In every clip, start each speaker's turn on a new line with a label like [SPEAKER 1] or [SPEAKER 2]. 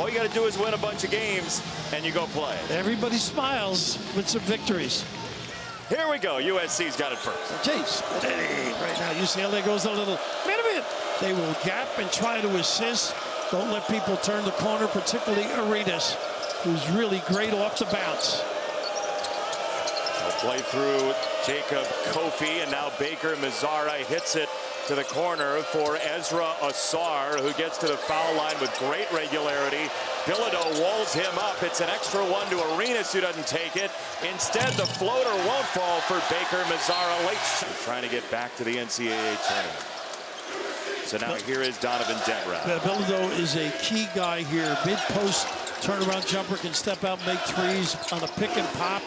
[SPEAKER 1] All you got to do is win a bunch of games, and you go play.
[SPEAKER 2] Everybody smiles with some victories.
[SPEAKER 1] Here we go. USC's got it first.
[SPEAKER 2] Chase. Right now, UCLA goes a little. Wait a minute. They will gap and try to assist. Don't let people turn the corner, particularly Arenas, who's really great off the bounce.
[SPEAKER 1] They'll play through Jacob Kofi, and now Baker Mazzara hits it to the corner for Ezra Asar, who gets to the foul line with great regularity. Bilodeau walls him up. It's an extra one to Arenas, who doesn't take it. Instead, the floater won't fall for Baker Mazzara. Late trying to get back to the NCAA tournament. So now here is Donovan Dent.
[SPEAKER 2] Bilodeau is a key guy here. Mid-post turnaround jumper, can step out and make threes on a pick and pop.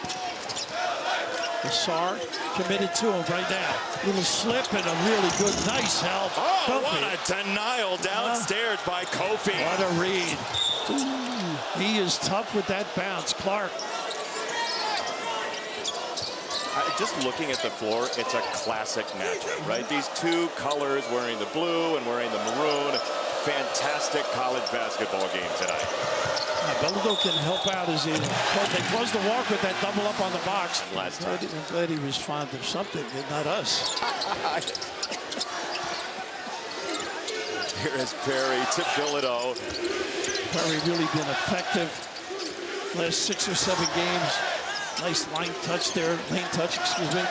[SPEAKER 2] Asar committed to him right now. Little slip and a really good, nice help.
[SPEAKER 1] Oh,
[SPEAKER 2] Kofi.
[SPEAKER 1] what a denial downstairs by Kofi.
[SPEAKER 2] What a read. Ooh, he is tough with that bounce. Clark.
[SPEAKER 1] Just looking at the floor, it's a classic matchup, right? These two colors, wearing the blue and wearing the maroon. Fantastic college basketball game tonight.
[SPEAKER 2] Bilodeau can help out as they close the walk with that double up on the box.
[SPEAKER 1] Last time.
[SPEAKER 2] I'm glad he was fond of something, and not us.
[SPEAKER 1] Here is Perry to Bilodeau.
[SPEAKER 2] Perry really been effective last 6 or 7 games. Nice lane touch, excuse me.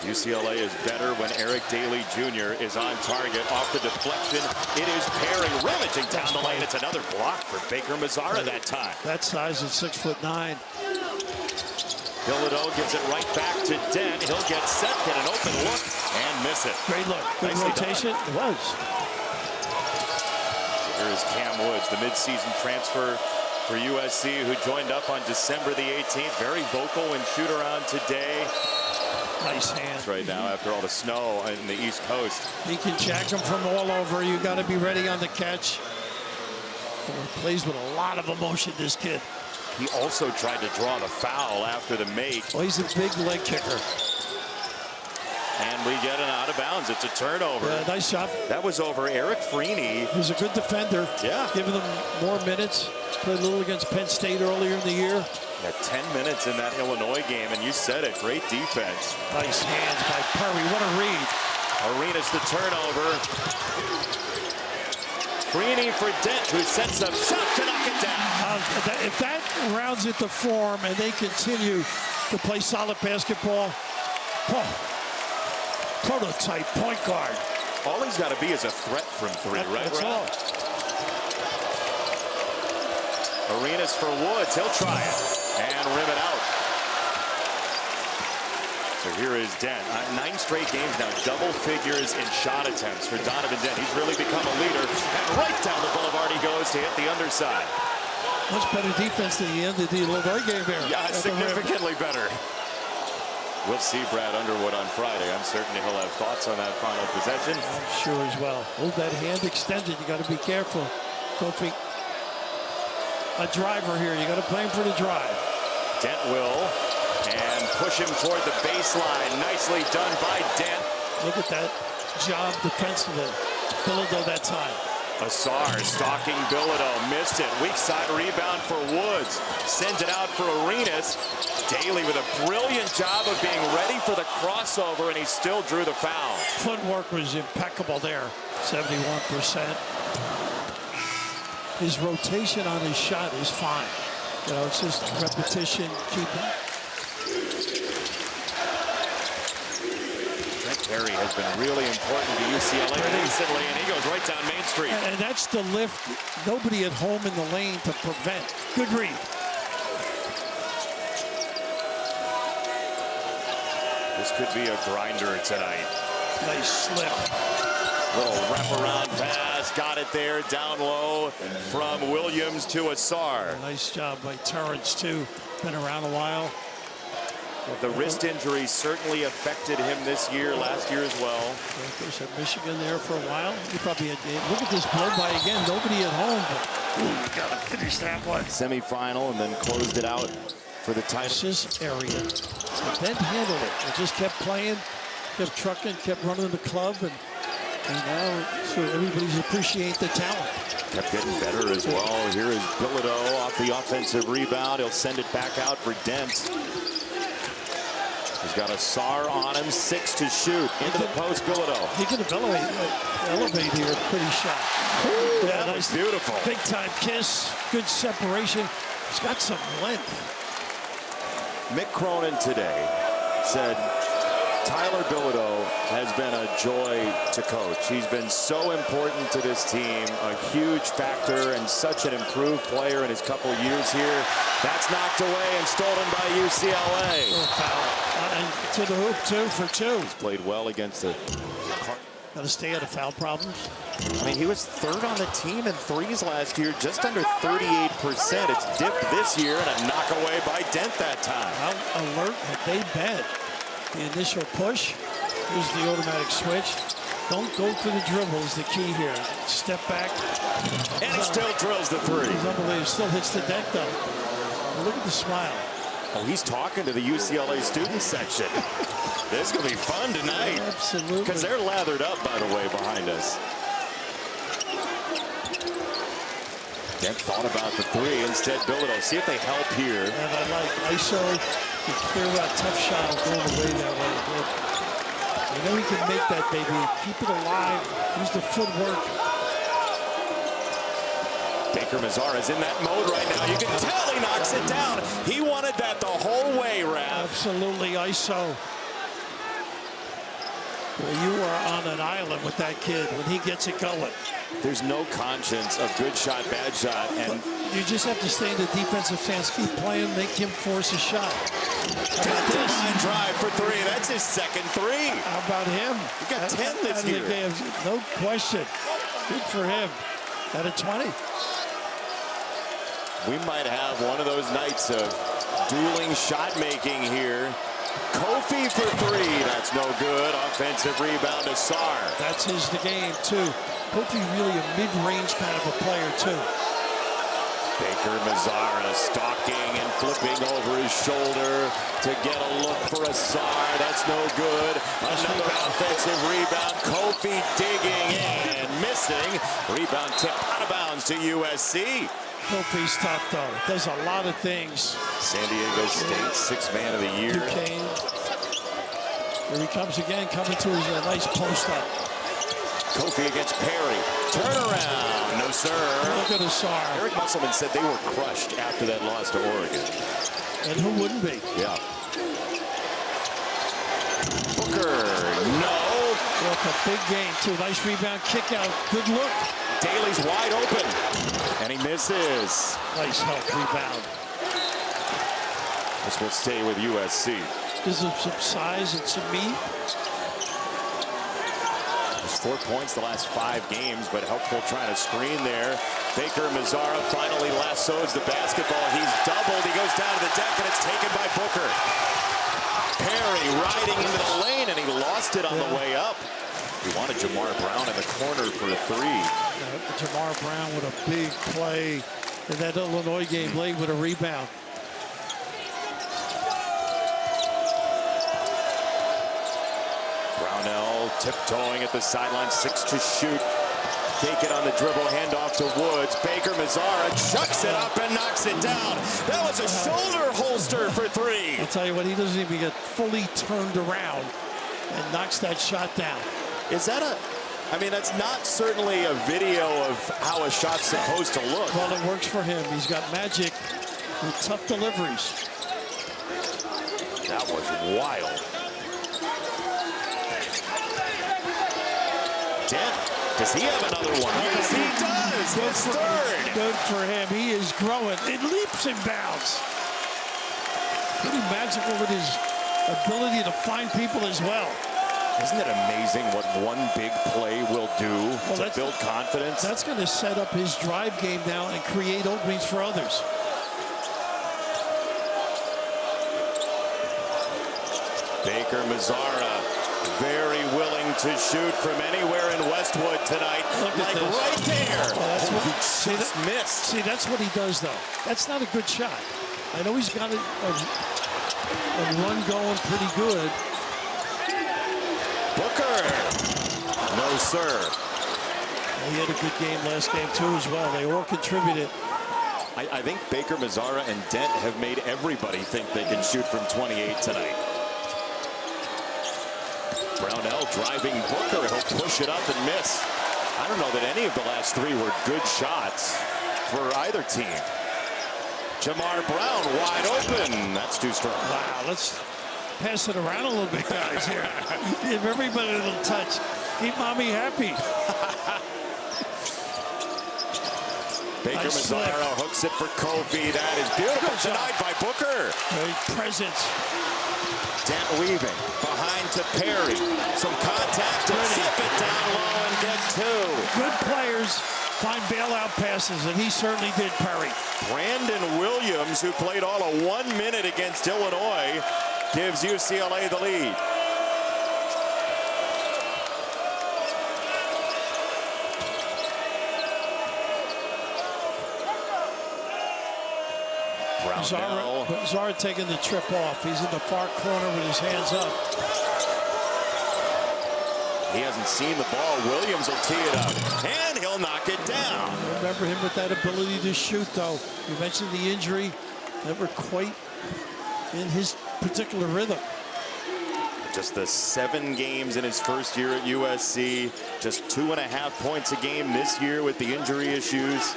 [SPEAKER 1] UCLA is better when Eric Daly Jr. is on target. Off the deflection, it is Perry rummaging down the lane. It's another block for Baker Mazzara that time.
[SPEAKER 2] That size is 6'9".
[SPEAKER 1] Bilodeau gives it right back to Dent. He'll get set, get an open look, and miss it.
[SPEAKER 2] Great look, good rotation. It was.
[SPEAKER 1] Here is Cam Woods, the midseason transfer for USC, who joined up on December the 18th. Very vocal and shoot around today.
[SPEAKER 2] Nice hand.
[SPEAKER 1] Right now, after all the snow in the East Coast.
[SPEAKER 2] He can jack them from all over. You got to be ready on the catch. He plays with a lot of emotion, this kid.
[SPEAKER 1] He also tried to draw the foul after the make.
[SPEAKER 2] Oh, he's a big leg kicker.
[SPEAKER 1] And we get an out of bounds. It's a turnover.
[SPEAKER 2] Yeah, nice shot.
[SPEAKER 1] That was over Eric Freeney.
[SPEAKER 2] He was a good defender.
[SPEAKER 1] Yeah.
[SPEAKER 2] Giving them more minutes. Played a little against Penn State earlier in the year.
[SPEAKER 1] Got 10 minutes in that Illinois game, and you said it, great defense.
[SPEAKER 2] Nice hands by Perry. What a read.
[SPEAKER 1] Arenas the turnover. Freeney for Dent, who sets up shot to knock it down.
[SPEAKER 2] If that rounds it to form and they continue to play solid basketball, prototype point guard.
[SPEAKER 1] All he's got to be is a threat from three, right?
[SPEAKER 2] That's all.
[SPEAKER 1] Arenas for Woods. He'll try it and rim it out. So here is Dent. 9 straight games now, double figures in shot attempts for Donovan Dent. He's really become a leader. And right down the boulevard he goes to hit the underside.
[SPEAKER 2] Much better defense than the end of the Illinois game there.
[SPEAKER 1] Yeah, significantly better. We'll see Brad Underwood on Friday. I'm certain he'll have thoughts on that final possession.
[SPEAKER 2] I'm sure as well. Hold that hand extended. You got to be careful. Kofi. A driver here. You got to play him for the drive.
[SPEAKER 1] Dent will, and push him toward the baseline. Nicely done by Dent.
[SPEAKER 2] Look at that job defensively. Bilodeau that time.
[SPEAKER 1] Asar stalking Bilodeau. Missed it. Weak side rebound for Woods. Sends it out for Arenas. Daly with a brilliant job of being ready for the crossover, and he still drew the foul.
[SPEAKER 2] Footwork was impeccable there. 71%. His rotation on his shot is fine. You know, it's just repetition, keeping.
[SPEAKER 1] Perry has been really important to UCLA recently, and he goes right down Main Street.
[SPEAKER 2] And that's the lift. Nobody at home in the lane to prevent. Good read.
[SPEAKER 1] This could be a grinder tonight.
[SPEAKER 2] Nice slip.
[SPEAKER 1] Little wraparound pass, got it there, down low from Williams to Asar.
[SPEAKER 2] Nice job by Terrence, too. Been around a while.
[SPEAKER 1] The wrist injury certainly affected him this year, last year as well.
[SPEAKER 2] Of course, at Michigan there for a while. He probably had, look at this blow by again. Nobody at home, but got to finish that one.
[SPEAKER 1] Semi-final, and then closed it out for the title.
[SPEAKER 2] This area. And then handled it. They just kept playing, kept trucking, kept running the club, and And now, so everybody's appreciate the talent.
[SPEAKER 1] Kept getting better as well. Here is Bilodeau off the offensive rebound. He'll send it back out for Dent. He's got a SAR on him, 6 to shoot. Into the post, Bilodeau.
[SPEAKER 2] He can elevate here, pretty shot.
[SPEAKER 1] Ooh,
[SPEAKER 2] yeah,
[SPEAKER 1] that was beautiful.
[SPEAKER 2] Big time kiss, good separation. He's got some length.
[SPEAKER 1] Mick Cronin today said Tyler Bilodeau has been a joy to coach. He's been so important to this team, a huge factor, and such an improved player in his couple years here. That's knocked away and stolen by UCLA.
[SPEAKER 2] Oh, foul. And to the hoop, 2 for 2.
[SPEAKER 1] He's played well against the...
[SPEAKER 2] Got to stay out of foul problems.
[SPEAKER 1] I mean, he was 3rd on the team in threes last year, just under 38%. It's dipped this year, and a knock away by Dent that time.
[SPEAKER 2] How alert have they been? The initial push. Here's the automatic switch. Don't go for the dribble is the key here. Step back.
[SPEAKER 1] And he still drills the 3.
[SPEAKER 2] He's unbelievable. Still hits the deck, though. And look at the smile.
[SPEAKER 1] Oh, he's talking to the UCLA student section. This is going to be fun tonight.
[SPEAKER 2] Absolutely.
[SPEAKER 1] Because they're lathered up, by the way, behind us. Dent thought about the 3. Instead, Bilodeau. See if they help here.
[SPEAKER 2] And I like ISO. You clear out tough shot going away that way. You know he can make that, baby. Keep it alive. Use the footwork.
[SPEAKER 1] Baker Mazzara's in that mode right now. You can tell he knocks it down. He wanted that the whole way, Rav.
[SPEAKER 2] Absolutely, ISO. Well, you are on an island with that kid when he gets it going.
[SPEAKER 1] There's no conscience of good shot, bad shot, and
[SPEAKER 2] you just have to stay in the defensive stance, keep playing, make him force a shot.
[SPEAKER 1] Line drive for 3. That's his second 3.
[SPEAKER 2] How about him?
[SPEAKER 1] He got 10 this year.
[SPEAKER 2] No question. Good for him. At a 20.
[SPEAKER 1] We might have one of those nights of dueling shot making here. Kofi for 3. That's no good. Offensive rebound to Sar.
[SPEAKER 2] That's his game, too. Kofi really a mid-range kind of a player, too.
[SPEAKER 1] Baker Mazzara stalking and flipping over his shoulder to get a look for a Sar. That's no good. Another offensive rebound. Kofi digging and missing. Rebound tipped out of bounds to USC.
[SPEAKER 2] Kofi's tough, though. Does a lot of things.
[SPEAKER 1] San Diego State 6th man of the year.
[SPEAKER 2] Duquesne. Here he comes again, coming to his nice post-up.
[SPEAKER 1] Kofi against Perry. Turnaround. No, sir.
[SPEAKER 2] Look at Asar.
[SPEAKER 1] Eric Musselman said they were crushed after that loss to Oregon.
[SPEAKER 2] And who wouldn't be?
[SPEAKER 1] Yeah. Booker. No.
[SPEAKER 2] Well, a big game, too. Nice rebound, kick out. Good look.
[SPEAKER 1] Daly's wide open. And he misses.
[SPEAKER 2] Nice help rebound.
[SPEAKER 1] This will stay with USC.
[SPEAKER 2] Gives him some size and some meat.
[SPEAKER 1] There's 4 points the last 5 games, but helpful trying to screen there. Baker Mazzara finally lassos the basketball. He's doubled. He goes down to the deck, and it's taken by Booker. Perry riding into the lane, and he lost it on the way up. He wanted Jamar Brown in the corner for a 3.
[SPEAKER 2] Jamar Brown with a big play in that Illinois game late with a rebound.
[SPEAKER 1] Brownell tiptoeing at the sideline, 6 to shoot. Fake it on the dribble, handoff to Woods. Baker Mazzara chucks it up and knocks it down. That was a shoulder holster for 3.
[SPEAKER 2] I'll tell you what, he doesn't even get fully turned around and knocks that shot down.
[SPEAKER 1] Is that I mean, that's not certainly a video of how a shot's supposed to look.
[SPEAKER 2] Well, it works for him. He's got magic with tough deliveries.
[SPEAKER 1] That was wild. Dent, does he have another one? Yes, he does. His 3rd.
[SPEAKER 2] Good for him. He is growing. It leaps and bounds. Pretty magical with his ability to find people as well.
[SPEAKER 1] Isn't it amazing what one big play will do to build confidence?
[SPEAKER 2] That's going to set up his drive game now and create openings for others.
[SPEAKER 1] Baker Mazzara, very willing to shoot from anywhere in Westwood tonight. Like right there.
[SPEAKER 2] Well, that's what
[SPEAKER 1] he just missed.
[SPEAKER 2] See, that's what he does, though. That's not a good shot. I know he's got a run going pretty good.
[SPEAKER 1] Booker. No to serve.
[SPEAKER 2] He had a good game last game, too, as well. They all contributed.
[SPEAKER 1] I think Baker, Mazzara, and Dent have made everybody think they can shoot from 28 tonight. Brownell driving Booker. He'll push it up and miss. I don't know that any of the last three were good shots for either team. Jamar Brown wide open. That's too strong.
[SPEAKER 2] Wow, let's pass it around a little bit, guys, here. Give everybody a little touch. Keep mommy happy.
[SPEAKER 1] Baker Mazzara hooks it for Kofi. That is beautiful. Denied by Booker.
[SPEAKER 2] Great presence.
[SPEAKER 1] Dent weaving. Behind to Perry. Some contact to zip it down low and get two.
[SPEAKER 2] Good players find bailout passes, and he certainly did, Perry.
[SPEAKER 1] Brandon Williams, who played all of 1 minute against Illinois, gives UCLA the lead.
[SPEAKER 2] Zara taking the trip off. He's in the far corner with his hands up.
[SPEAKER 1] He hasn't seen the ball. Williams will tee it up, and he'll knock it down.
[SPEAKER 2] Remember him with that ability to shoot, though. You mentioned the injury. Never quite in his particular rhythm.
[SPEAKER 1] Just the 7 games in his first year at USC. Just 2.5 points a game this year with the injury issues.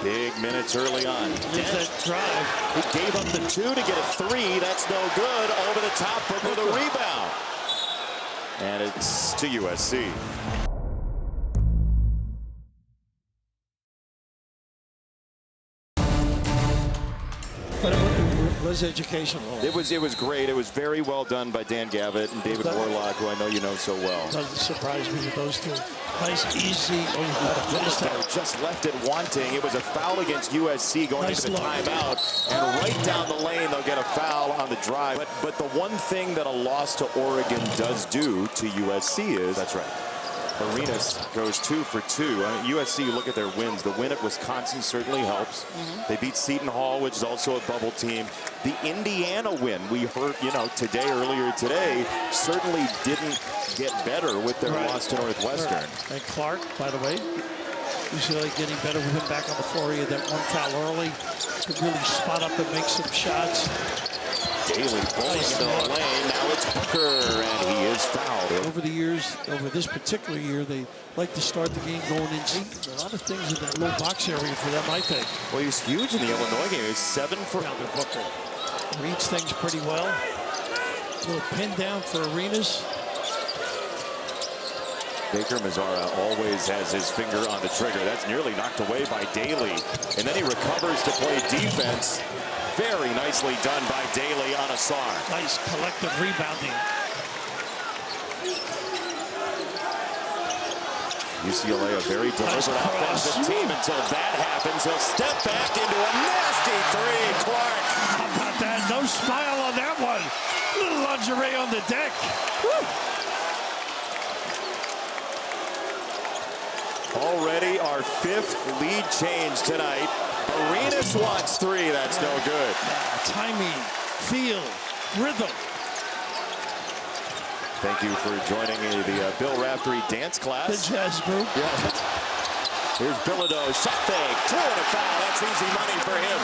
[SPEAKER 1] Big minutes early on.
[SPEAKER 2] There's that drive.
[SPEAKER 1] He gave up the 2 to get a 3. That's no good. Over the top, Booker with a rebound. And it's to USC.
[SPEAKER 2] But it was educational.
[SPEAKER 1] It was great. It was very well done by Dan Gavitt and David Warlock, who I know you know so well.
[SPEAKER 2] Doesn't surprise me with those two. Nice, easy.
[SPEAKER 1] Just left it wanting. It was a foul against USC going into the timeout. And right down the lane, they'll get a foul on the drive. But the one thing that a loss to Oregon does do to USC is, that's right, Arenas goes 2 for 2. I mean, USC, look at their wins. The win at Wisconsin certainly helps. They beat Seton Hall, which is also a bubble team. The Indiana win, we heard, today, earlier today, certainly didn't get better with their loss to Northwestern.
[SPEAKER 2] And Clark, by the way, UCLA getting better with him back on the floor. He had that one foul early. Could really spot up and make some shots.
[SPEAKER 1] Daly pulling into the lane. Now it's Booker, and he is fouled.
[SPEAKER 2] Over the years, over this particular year, they like to start the game going in. A lot of things in that little box area for them, I think.
[SPEAKER 1] Well, he was huge in the Illinois game. He was 7 for...
[SPEAKER 2] Booker reads things pretty well. A little pin down for Arenas.
[SPEAKER 1] Baker Mazzara always has his finger on the trigger. That's nearly knocked away by Daly. And then he recovers to play defense. Very nicely done by Daly on Asar.
[SPEAKER 2] Nice collective rebounding.
[SPEAKER 1] UCLA, a very deliberate offensive team until that happens. He'll step back into a nasty 3. Clark.
[SPEAKER 2] How about that? No smile on that one. Little lingerie on the deck. Woo.
[SPEAKER 1] Already our 5th lead change tonight. Arenas wants 3. That's no good.
[SPEAKER 2] Timing, feel, rhythm.
[SPEAKER 1] Thank you for joining the Bill Raftery dance class.
[SPEAKER 2] The jazz group.
[SPEAKER 1] Yeah. Here's Bilodeau, shot fake, 2 and a foul. That's easy money for him.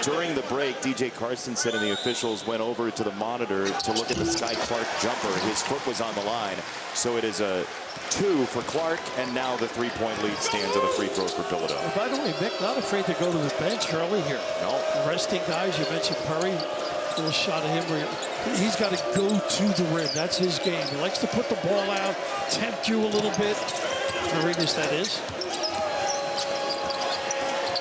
[SPEAKER 1] During the break, DJ Carson said, and the officials went over to the monitor to look at the Sky Clark jumper. His foot was on the line, so it is a 2 for Clark, and now the 3-point lead stands at a free throw for Bilodeau.
[SPEAKER 2] By the way, Mick, not afraid to go to the bench early here.
[SPEAKER 1] No.
[SPEAKER 2] Resting guys, you mentioned Perry. A little shot at him where he's got to go to the rim. That's his game. He likes to put the ball out, tempt you a little bit. Arenas, that is.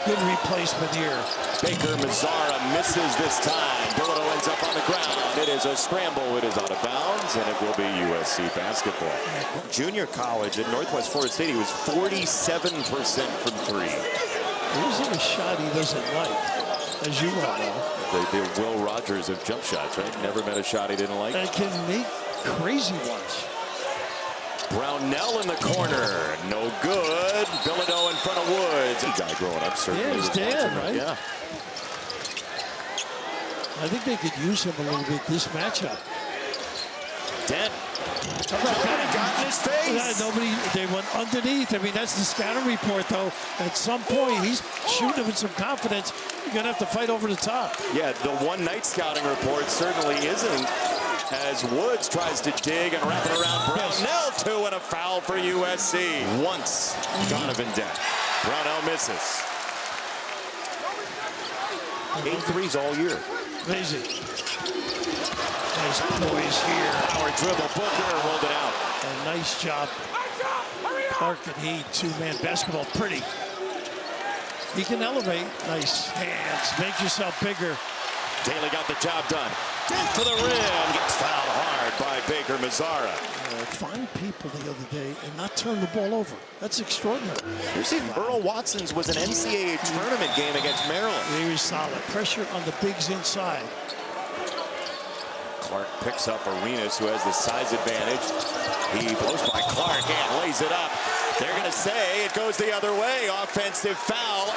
[SPEAKER 2] Good replacement here.
[SPEAKER 1] Baker Mazzara misses this time. Bilodeau ends up on the ground. It is a scramble. It is out of bounds, and it will be USC basketball. Junior college at Northwest Florida State, he was 47% from 3.
[SPEAKER 2] Here's a shot he doesn't like, as you well know.
[SPEAKER 1] The Will Rogers of jump shots, right? Never met a shot he didn't like.
[SPEAKER 2] And can make crazy ones.
[SPEAKER 1] Brownell in the corner, no good. Bilodeau in front of Woods. A guy growing up, certainly.
[SPEAKER 2] Yeah, his dad, right?
[SPEAKER 1] Yeah.
[SPEAKER 2] I think they could use him a little bit this matchup.
[SPEAKER 1] Dent.
[SPEAKER 3] Nobody got in his face.
[SPEAKER 2] Nobody, they went underneath. I mean, that's the scouting report, though. At some point, he's shooting with some confidence. You're going to have to fight over the top.
[SPEAKER 1] Yeah, the one-night scouting report certainly isn't, as Woods tries to dig and wrap it around Brownell, two, and a foul for USC. Once, Donovan Dent. Brownell misses. 8 threes all year.
[SPEAKER 2] Amazing. Nice poise here.
[SPEAKER 1] Power dribble, Booker rolled it out.
[SPEAKER 2] And nice job. Clark and he, two-man basketball, pretty. He can elevate. Nice hands. Make yourself bigger.
[SPEAKER 1] Daly got the job done. Dent to the rim. Gets fouled hard by Baker Mazzara.
[SPEAKER 2] Find people the other day and not turn the ball over. That's extraordinary.
[SPEAKER 1] You see, Earl Watson's was an NCAA tournament game against Maryland.
[SPEAKER 2] Very solid. Pressure on the bigs inside.
[SPEAKER 1] Clark picks up Arenas, who has the size advantage. He blows by Clark and lays it up. They're going to say it goes the other way. Offensive foul.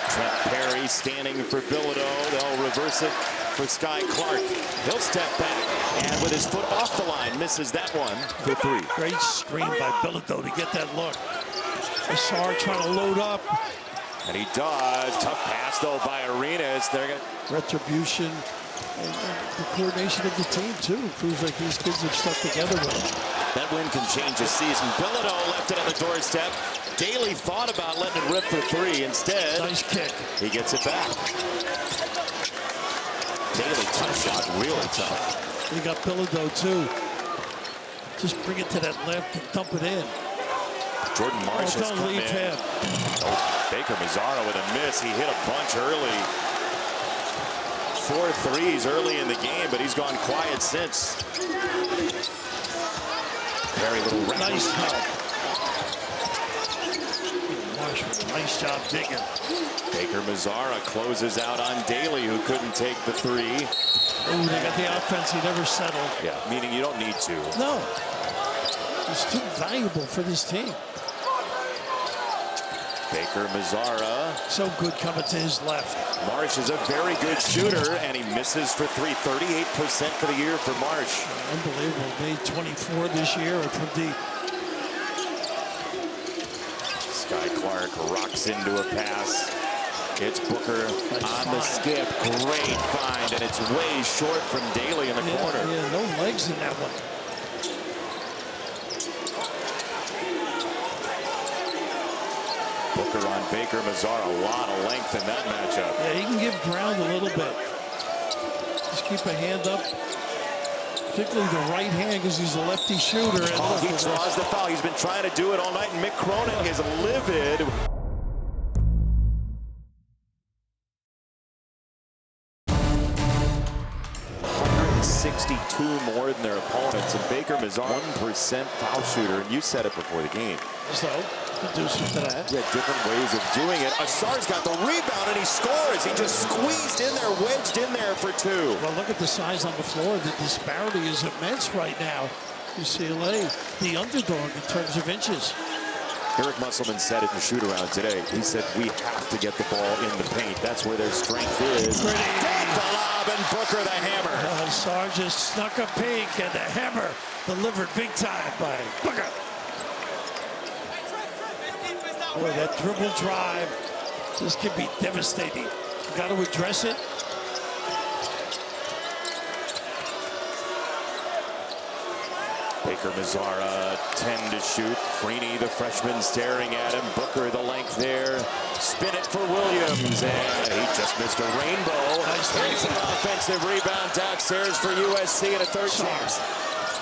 [SPEAKER 1] Trent Perry standing for Bilodeau. They'll reverse it for Sky Clark. He'll step back and with his foot off the line, misses that one for 3.
[SPEAKER 2] Great screen by Bilodeau to get that look. Assar trying to load up.
[SPEAKER 1] And he does. Tough pass, though, by Arenas. They're going to...
[SPEAKER 2] Retribution and the coordination of the team, too. Proves like these kids have stuck together with them.
[SPEAKER 1] That win can change a season. Bilodeau left it on the doorstep. Daly thought about letting it rip for 3. Instead,
[SPEAKER 2] nice kick.
[SPEAKER 1] He gets it back. Daly, tough shot, really tough.
[SPEAKER 2] You got Bilodeau, too. Just bring it to that left and dump it in.
[SPEAKER 1] Jordan Marsh has
[SPEAKER 2] don't
[SPEAKER 1] come
[SPEAKER 2] leave
[SPEAKER 1] in.
[SPEAKER 2] him.
[SPEAKER 1] Oh, Baker Mazzara with a miss. He hit a bunch early. 4 threes early in the game, but he's gone quiet since. Very little rep.
[SPEAKER 2] Nice help. Marsh with a nice job digging.
[SPEAKER 1] Baker Mazzara closes out on Daly, who couldn't take the 3.
[SPEAKER 2] Oh, they got the offense. He never settled.
[SPEAKER 1] Yeah, meaning you don't need to.
[SPEAKER 2] No. He's too valuable for this team.
[SPEAKER 1] Baker Mazzara.
[SPEAKER 2] So good coming to his left.
[SPEAKER 1] Marsh is a very good shooter, and he misses for 3. 38% for the year for Marsh.
[SPEAKER 2] Unbelievable. Made 24 this year from deep.
[SPEAKER 1] Sky Clark rocks into a pass. It's Booker on the skip. Great find, and it's way short from Daly in the corner.
[SPEAKER 2] Yeah, no legs in that one.
[SPEAKER 1] Booker on Baker Mazzara, a lot of length in that matchup.
[SPEAKER 2] Yeah, he can give ground a little bit. Just keep a hand up, particularly the right hand because he's a lefty shooter. And
[SPEAKER 1] He draws the foul. He's been trying to do it all night, and Mick Cronin is livid. 62 more than their opponents, and Baker Mazzara 1% foul shooter, and you said it before the game.
[SPEAKER 2] So, conducive to that.
[SPEAKER 1] Yeah, different ways of doing it. Assar's got the rebound and he scores. He just squeezed in there, wedged in there for 2.
[SPEAKER 2] Well, look at the size on the floor. The disparity is immense right now. UCLA, the underdog in terms of inches.
[SPEAKER 1] Eric Musselman said it in the shoot-around today. He said, we have to get the ball in the paint. That's where their strength is.
[SPEAKER 2] Pretty.
[SPEAKER 1] The lob, and Booker the hammer.
[SPEAKER 2] Sarge just snuck a peek, and the hammer delivered big time by Booker. Boy, that dribble drive, this could be devastating. You got to address it.
[SPEAKER 1] Baker Mazzara, 10 to shoot. Freeney, the freshman, staring at him. Booker, the length there. Spin it for Williams, and he just missed a rainbow.
[SPEAKER 2] Nice.
[SPEAKER 1] It's an offensive rebound downstairs for USC and a third chance.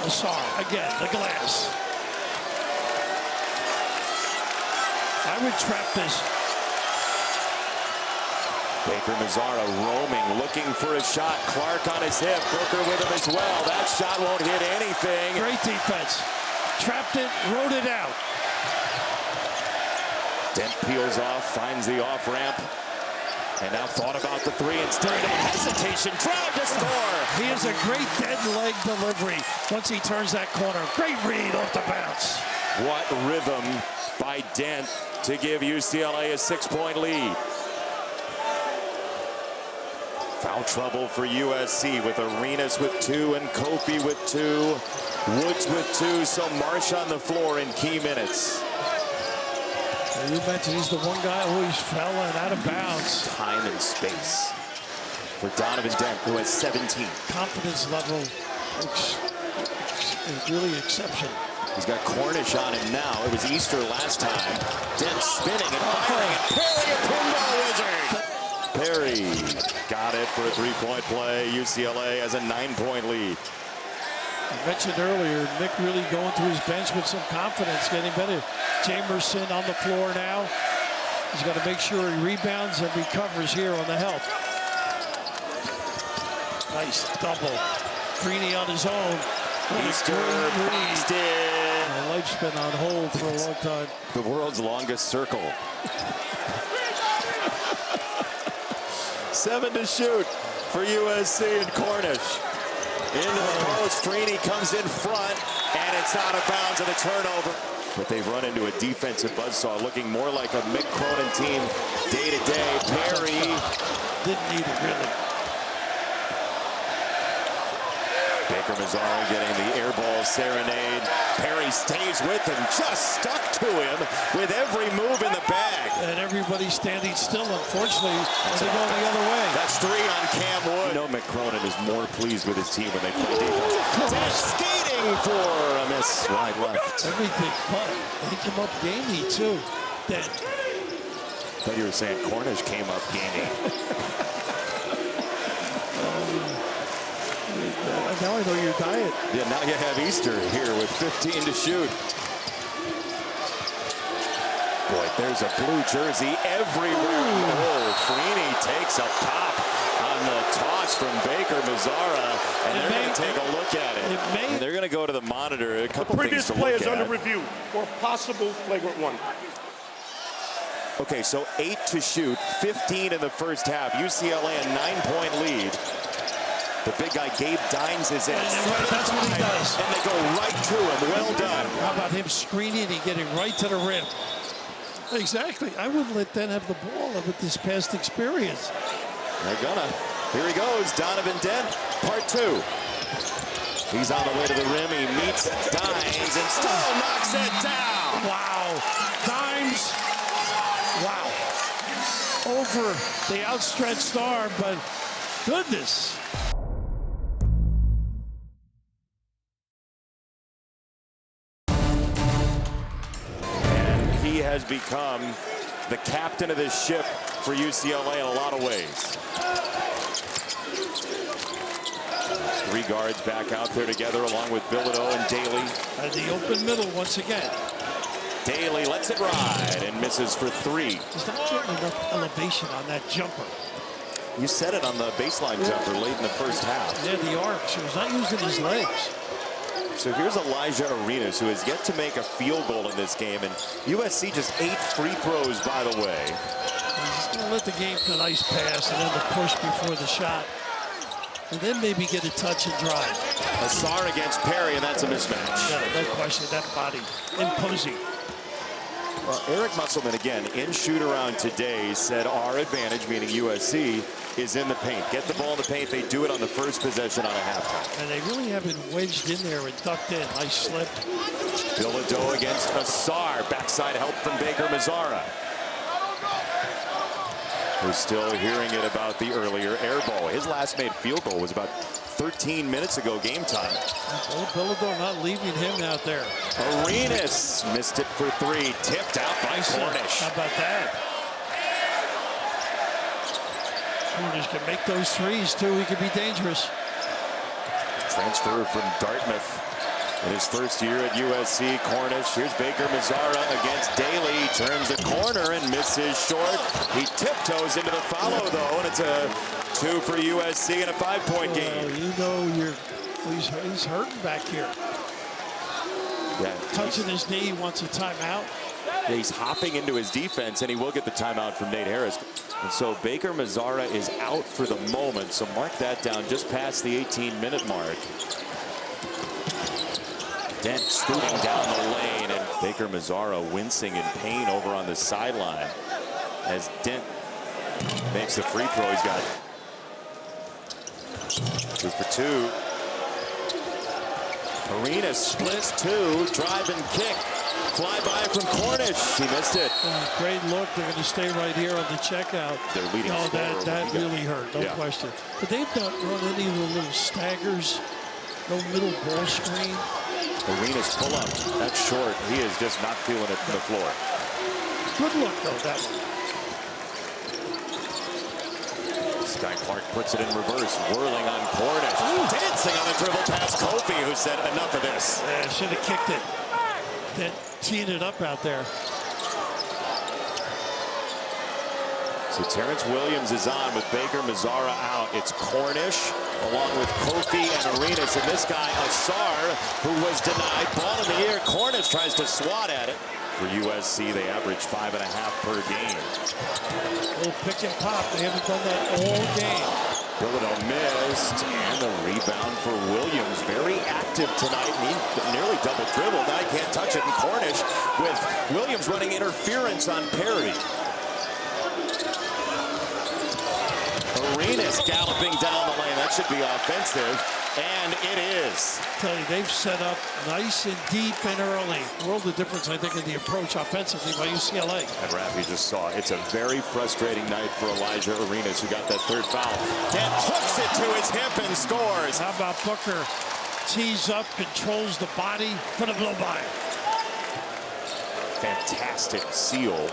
[SPEAKER 2] Assar, again, the glass. I would trap this.
[SPEAKER 1] Baker Mazzara roaming, looking for a shot. Clark on his hip. Booker with him as well. That shot won't hit anything.
[SPEAKER 2] Great defense. Trapped it, rode it out.
[SPEAKER 1] Dent peels off, finds the off-ramp. And now thought about the 3 instead. No hesitation. Drive to score.
[SPEAKER 2] He has a great dead leg delivery once he turns that corner. Great read off the bounce.
[SPEAKER 1] What rhythm by Dent to give UCLA a 6-point lead. Foul trouble for USC with Arenas with 2 and Kofi with 2. Woods with 2, so Marsh on the floor in key minutes.
[SPEAKER 2] You mentioned he's the one guy who always fell and out of bounds.
[SPEAKER 1] Time and space for Donovan Dent, who has 17.
[SPEAKER 2] Confidence level is really exceptional.
[SPEAKER 1] He's got Cornish on him now. It was Easter last time. Dent spinning and firing, and Perry, a pinball wizard. Perry got it for a 3-point play. UCLA has a 9-point lead.
[SPEAKER 2] I mentioned earlier, Nick really going to his bench with some confidence, getting better. Jamerson on the floor now. He's got to make sure he rebounds and recovers here on the help. Nice double. Freeney on his own.
[SPEAKER 1] Easter Boston.
[SPEAKER 2] My life's been on hold for a long time.
[SPEAKER 1] The world's longest circle. 7 to shoot for USC and Cornish. Into the post, Freeney comes in front, and it's out of bounds and a turnover. But they've run into a defensive buzzsaw, looking more like a Mick Cronin team day to day. Perry
[SPEAKER 2] didn't need it really.
[SPEAKER 1] Baker Mazzara getting the air ball serenade. Perry stays with him, just stuck to him with every move in the bag.
[SPEAKER 2] And everybody standing still, unfortunately, as they go the other way.
[SPEAKER 1] That's 3 on Cam Wood. You know Mick Cronin is more pleased with his team when they play defense. Dent skating for a miss, right left.
[SPEAKER 2] Everything but he came up gamey too. Dent.
[SPEAKER 1] I thought you were saying Cornish came up gamey.
[SPEAKER 2] Now I know your diet.
[SPEAKER 1] Yeah, now you have Easter here with 15 to shoot. Boy, there's a blue jersey everywhere. Oh, Freeney takes a pop on the toss from Baker Mazzara, and they're going to take a look at it. And they're going to go to the monitor. A couple
[SPEAKER 4] previous
[SPEAKER 1] things to
[SPEAKER 4] play
[SPEAKER 1] look
[SPEAKER 4] is
[SPEAKER 1] at.
[SPEAKER 4] under review for possible flagrant 1.
[SPEAKER 1] Okay, so 8 to shoot, 15 in the first half. UCLA a 9-point lead. The big guy, Gabe Dines, is in.
[SPEAKER 2] That's what he does.
[SPEAKER 1] And they go right to him. Well done.
[SPEAKER 2] How about him screening and getting right to the rim? Exactly. I wouldn't let them have the ball with this past experience.
[SPEAKER 1] They're gonna. Here he goes, Donovan Dent, part 2. He's on the way to the rim. He meets Dines and still knocks it down.
[SPEAKER 2] Wow. Dimes. Wow. Over the outstretched arm, but goodness.
[SPEAKER 1] He has become the captain of this ship for UCLA in a lot of ways. 3 guards back out there together along with Bilodeau and Daly.
[SPEAKER 2] And the open middle once again.
[SPEAKER 1] Daly lets it ride and misses for 3.
[SPEAKER 2] He's not getting enough elevation on that jumper.
[SPEAKER 1] You said it on the baseline jumper late in the first half.
[SPEAKER 2] Yeah, the arcs. He was not using his legs.
[SPEAKER 1] So here's Elijah Arenas, who has yet to make a field goal in this game, and USC just 8 free throws, by the way.
[SPEAKER 2] He's going to let the game to a nice pass and then the push before the shot. And then maybe get a touch and drive.
[SPEAKER 1] Assar against Perry, and that's a mismatch.
[SPEAKER 2] No question, that body imposing.
[SPEAKER 1] Well, Eric Musselman, again, in shoot-around today, said our advantage, meaning USC, is in the paint. Get the ball in the paint. They do it on the first possession on a halftime. And
[SPEAKER 2] they really have been wedged in there and ducked in. Nice slip.
[SPEAKER 1] Bilodeau against Assar. Backside help from Baker Mazzara. We're still hearing it about the earlier air ball. His last made field goal was about 13 minutes ago, game time.
[SPEAKER 2] Bilodeau not leaving him out there.
[SPEAKER 1] Arenas missed it for 3. Tipped out by Cornish.
[SPEAKER 2] How about that? Cornish can make those threes, too. He could be dangerous.
[SPEAKER 1] Transfer from Dartmouth. In his first year at USC, Cornish. Here's Baker Mazzara against Daly. Turns the corner and misses short. He tiptoes into the follow, though, and it's a 2 for USC and a 5-point game.
[SPEAKER 2] You know he's hurting back here.
[SPEAKER 1] Yeah,
[SPEAKER 2] touching his knee, he wants a timeout.
[SPEAKER 1] Yeah, he's hopping into his defense, and he will get the timeout from Nate Harris. And so Baker Mazzara is out for the moment, so mark that down just past the 18-minute mark. Dent scooting down the lane, and Baker Mazzara wincing in pain over on the sideline as Dent makes the free throw. He's got 2 for 2. Arenas splits 2, drive and kick. Fly by from Cornish. He missed it.
[SPEAKER 2] Great look. They're going to stay right here on the checkout.
[SPEAKER 1] Their leading scorer.
[SPEAKER 2] That really hurt, no question. But they've not run any of the little staggers, no middle ball screen.
[SPEAKER 1] Arenas pull up. That's short. He is just not feeling it from the floor.
[SPEAKER 2] Good look, though, that one.
[SPEAKER 1] Sky Clark puts it in reverse, whirling on Cornish. Dancing on the dribble past Kofi, who said, enough of this.
[SPEAKER 2] Should have kicked it. Then teeing it up out there.
[SPEAKER 1] So Terrence Williams is on with Baker Mazzara out. It's Cornish along with Kofi and Arenas. And this guy, Asar, who was denied. Ball in the air. Cornish tries to swat at it. For USC, they average 5.5 per game.
[SPEAKER 2] A little pick and pop. They haven't done that all game.
[SPEAKER 1] Bilodeau missed, and the rebound for Williams. Very active tonight. He nearly double dribbled. Now he can't touch it. And Cornish with Williams running interference on Perry. Arenas galloping down the lane. That should be offensive, and it is.
[SPEAKER 2] I tell you, they've set up nice and deep and early. World of difference, I think, in the approach offensively by UCLA.
[SPEAKER 1] And Rafi just saw it's a very frustrating night for Elijah Arenas, who got that third foul. Dent hooks it to his hip and scores.
[SPEAKER 2] How about Booker? Tees up, controls the body, put a blow by.
[SPEAKER 1] Fantastic seal.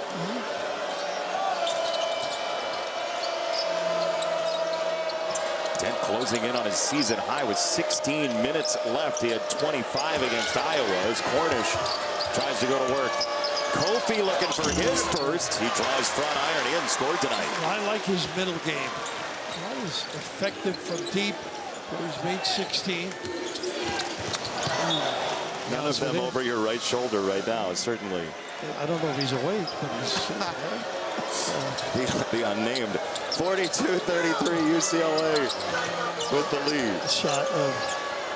[SPEAKER 1] Dent closing in on his season high with 16 minutes left. He had 25 against Iowa as Cornish tries to go to work. Kofi looking for his first. He draws front iron. He hasn't scored tonight.
[SPEAKER 2] I like his middle game. That was effective from deep. He's made 16.
[SPEAKER 1] None of them over your right shoulder right now, certainly.
[SPEAKER 2] I don't know if he's awake, but he's
[SPEAKER 1] the unnamed 42-33 UCLA with the lead.
[SPEAKER 2] Shot of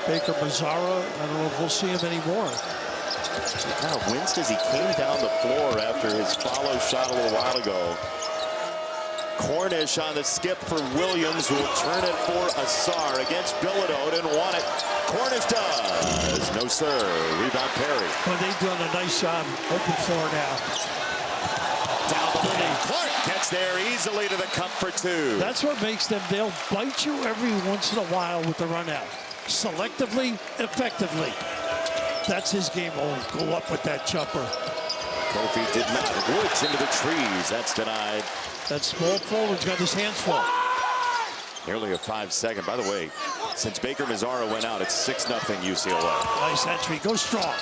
[SPEAKER 2] Baker Mazzara. I don't know if we'll see him anymore.
[SPEAKER 1] He kind of winced as he came down the floor after his follow shot a little while ago. Cornish on the skip for Williams, who will turn it for Asar against Bilodeau. Didn't want it. Cornish does. No, sir. Rebound Perry.
[SPEAKER 2] Well, they've done a nice job. Open floor now.
[SPEAKER 1] Down the lane. Clark gets there easily to the cup for 2.
[SPEAKER 2] That's what makes them. They'll bite you every once in a while with the run out. Selectively, effectively. That's his game. Oh, go up with that jumper.
[SPEAKER 1] Kofi did not. Woods into the trees. That's denied.
[SPEAKER 2] That small forward's got his hands full.
[SPEAKER 1] Nearly a 5-second. By the way, since Baker Mazzara went out, it's 6-0 UCLA.
[SPEAKER 2] Nice entry. Go strong.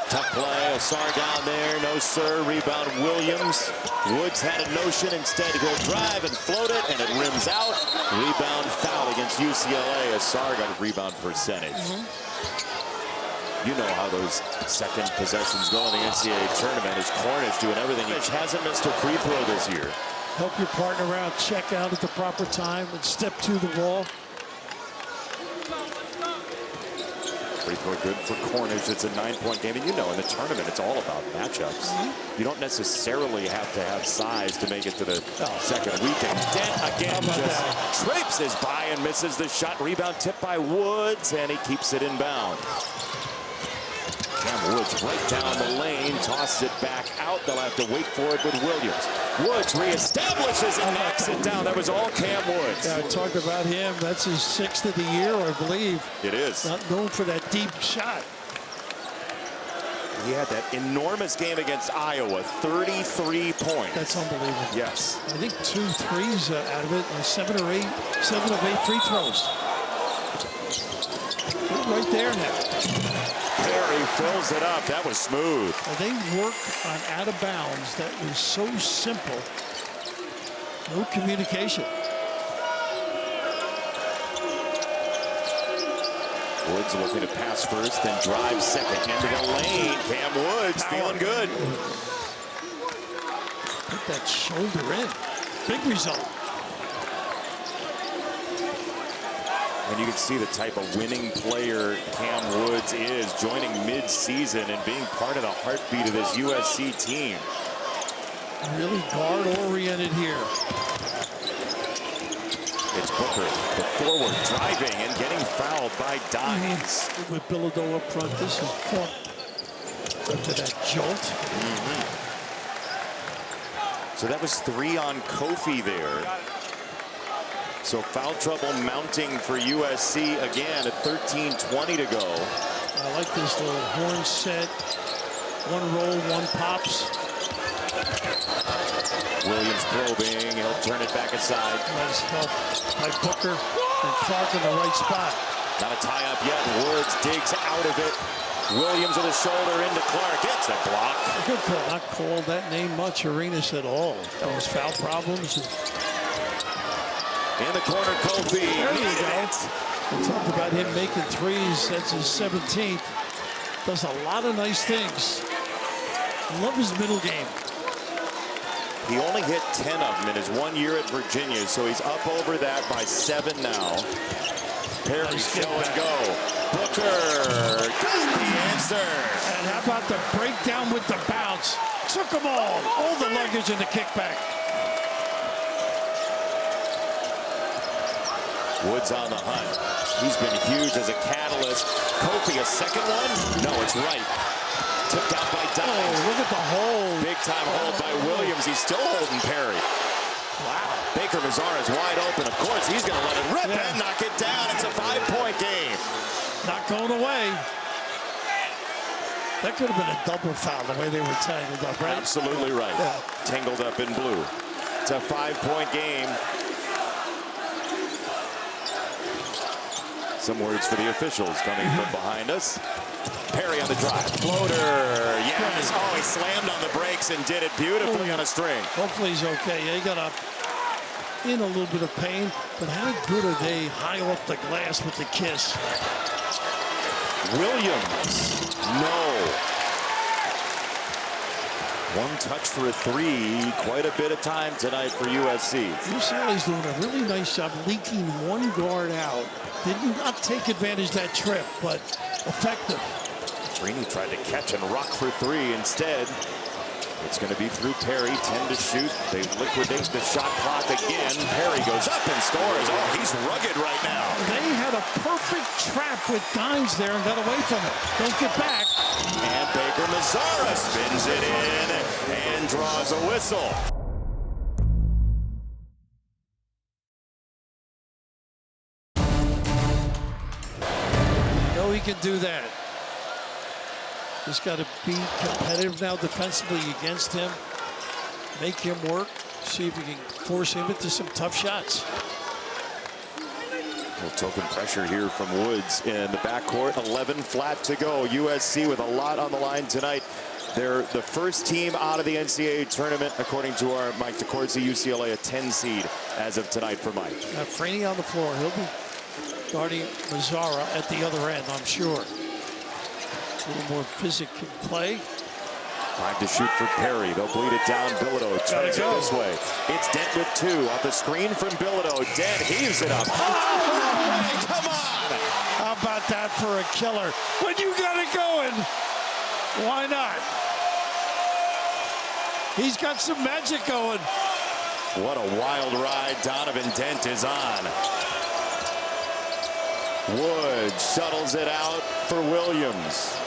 [SPEAKER 1] Tough play. Asar down there. No, sir. Rebound Williams. Woods had a notion. Instead, he'll drive and float it, and it rims out. Rebound foul against UCLA. Asar got a rebound percentage. You know how those second possessions go in the NCAA tournament. Is Cornish doing everything? He hasn't missed a free throw this year.
[SPEAKER 2] Help your partner out, check out at the proper time, and step to the wall.
[SPEAKER 1] Free throw good for Cornish. It's a 9-point game. And you know, in the tournament, it's all about matchups. You don't necessarily have to have size to make it to the second weekend. Dent again just traipses by and misses the shot. Rebound tipped by Woods, and he keeps it inbound. Cam Woods right down the lane, tosses it back out. They'll have to wait for it with Williams. Woods reestablishes and knocks it down. That was all Cam Woods.
[SPEAKER 2] Yeah, I talked about him. That's his 6th of the year, I believe.
[SPEAKER 1] It is.
[SPEAKER 2] Not known for that deep shot.
[SPEAKER 1] He had that enormous game against Iowa, 33 points.
[SPEAKER 2] That's unbelievable.
[SPEAKER 1] Yes.
[SPEAKER 2] I think 2 threes out of it, and 7 of 8 free throws. Right there now.
[SPEAKER 1] Perry fills it up. That was smooth.
[SPEAKER 2] They work on out of bounds. That was so simple. No communication.
[SPEAKER 1] Woods looking to pass first, then drive second into the lane. Cam Woods feeling good.
[SPEAKER 2] Put that shoulder in. Big result.
[SPEAKER 1] And you can see the type of winning player Cam Woods is, joining mid-season and being part of the heartbeat of this USC team.
[SPEAKER 2] Really guard-oriented here.
[SPEAKER 1] It's Booker, the forward, driving and getting fouled by Dines.
[SPEAKER 2] With Bilodeau up front, this is fun. After that jolt.
[SPEAKER 1] So that was 3 on Kofi there. So foul trouble mounting for USC again at 13:20 to go.
[SPEAKER 2] I like this little horn set. One roll, one pops.
[SPEAKER 1] Williams probing, he'll turn it back inside.
[SPEAKER 2] Nice help by Booker and Clark in the right spot.
[SPEAKER 1] Not a tie up yet. Woods digs out of it. Williams with a shoulder into Clark. It's a block.
[SPEAKER 2] Good call. Not called that name much, Arenas, at all. Those foul problems.
[SPEAKER 1] In the corner, Kofi.
[SPEAKER 2] There you go. We talked about him making threes. That's his 17th. Does a lot of nice things. Love his middle game.
[SPEAKER 1] He only hit 10 of them in his 1 year at Virginia, so he's up over that by 7 now. Perry
[SPEAKER 2] Nice
[SPEAKER 1] show and go. Booker got the answer.
[SPEAKER 2] And how about the breakdown with the bounce? Took them all the luggage and the kickback.
[SPEAKER 1] Woods on the hunt. He's been huge as a catalyst. Kofi, a second one? No, it's right. Tipped out by Dines.
[SPEAKER 2] Oh, look at the hole.
[SPEAKER 1] Big time hold by Williams. He's still holding Perry.
[SPEAKER 2] Wow.
[SPEAKER 1] Baker Mazzara is wide open. Of course, he's going to let it rip and knock it down. It's a 5-point game.
[SPEAKER 2] Not going away. That could have been a double foul the way they were tangled up, right?
[SPEAKER 1] Absolutely right.
[SPEAKER 2] Yeah.
[SPEAKER 1] Tangled up in blue. It's a 5-point game. Some words for the officials coming from behind us. Perry on the drive. Floater. Yes. Oh, he slammed on the brakes and did it beautifully on a string.
[SPEAKER 2] Hopefully he's okay. Yeah, he got up in a little bit of pain, but how good are they high off the glass with the kiss?
[SPEAKER 1] Williams. No. One touch for a 3. Quite a bit of time tonight for USC.
[SPEAKER 2] UCLA's doing a really nice job leaking one guard out. Did not take advantage of that trip, but effective.
[SPEAKER 1] Freeney tried to catch and rock for 3 instead. It's going to be through Perry, 10 to shoot. They liquidate the shot clock again. Perry goes up and scores. Oh, he's rugged right now.
[SPEAKER 2] They had a perfect trap with Dines there and got away from it. Don't get back.
[SPEAKER 1] And Baker Mazzara spins it in and draws a whistle.
[SPEAKER 2] You know he can do that. Just got to be competitive now defensively against him. Make him work. See if we can force him into some tough shots.
[SPEAKER 1] A little token pressure here from Woods in the backcourt. 11 flat to go. USC with a lot on the line tonight. They're the first team out of the NCAA tournament, according to our Mike DeCourcy. UCLA a 10 seed as of tonight for Mike.
[SPEAKER 2] Freeney on the floor. He'll be guarding Mazzara at the other end, I'm sure. A little more physical play.
[SPEAKER 1] 5 to shoot for Perry. They'll bleed it down. Bilodeau turns it this way. It's Dent with 2. Off the screen from Bilodeau. Dent heaves it up. Oh, come on!
[SPEAKER 2] How about that for a killer? When you got it going, why not? He's got some magic going.
[SPEAKER 1] What a wild ride Donovan Dent is on. Woods shuttles it out for Williams.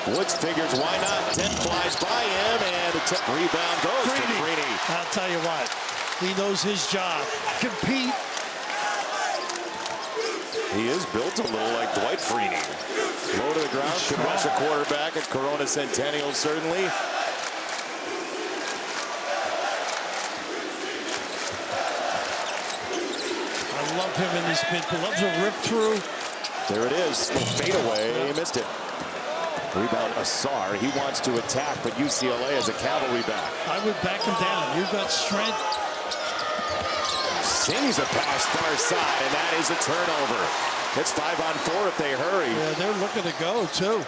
[SPEAKER 1] Woods figures, why not? Dent flies by him, and the tip rebound goes to Freeney.
[SPEAKER 2] I'll tell you what, he knows his job. Compete.
[SPEAKER 1] He is built a little like Dwight Freeney. Low to the ground, could rush a quarterback at Corona Centennial, certainly.
[SPEAKER 2] I love him in this mid. Loves a rip through.
[SPEAKER 1] There it is. The fadeaway. He missed it. Rebound Asar. He wants to attack, but UCLA has a cavalry back.
[SPEAKER 2] I would back him down. You've got strength.
[SPEAKER 1] Sings a pass far side, and that is a turnover. It's 5 on 4 if they hurry.
[SPEAKER 2] Yeah, they're looking to go, too.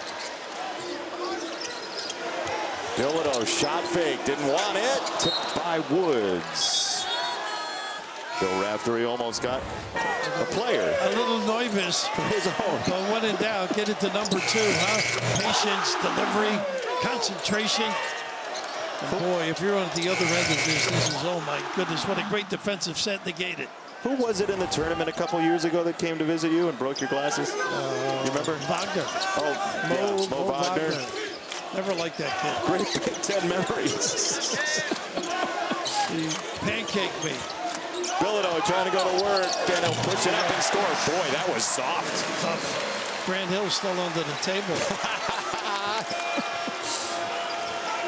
[SPEAKER 1] Bilodeau shot fake. Didn't want it. Tipped by Woods. Bill Raftery almost got a player.
[SPEAKER 2] A little nervous.
[SPEAKER 1] His own.
[SPEAKER 2] But when in doubt, get it to number 2, huh? Patience, delivery, concentration. And boy, if you're on the other end of this is, oh my goodness, what a great defensive set negated.
[SPEAKER 1] Who was it in the tournament a couple years ago that came to visit you and broke your glasses? You remember?
[SPEAKER 2] Wagner.
[SPEAKER 1] Oh, Mo Wagner.
[SPEAKER 2] Never liked that kid.
[SPEAKER 1] Great Big Ten memories.
[SPEAKER 2] He pancaked me.
[SPEAKER 1] Bilodeau trying to go to work, and he'll push it up and score. Boy, that was soft.
[SPEAKER 2] Tough. Grant Hill's still under the table.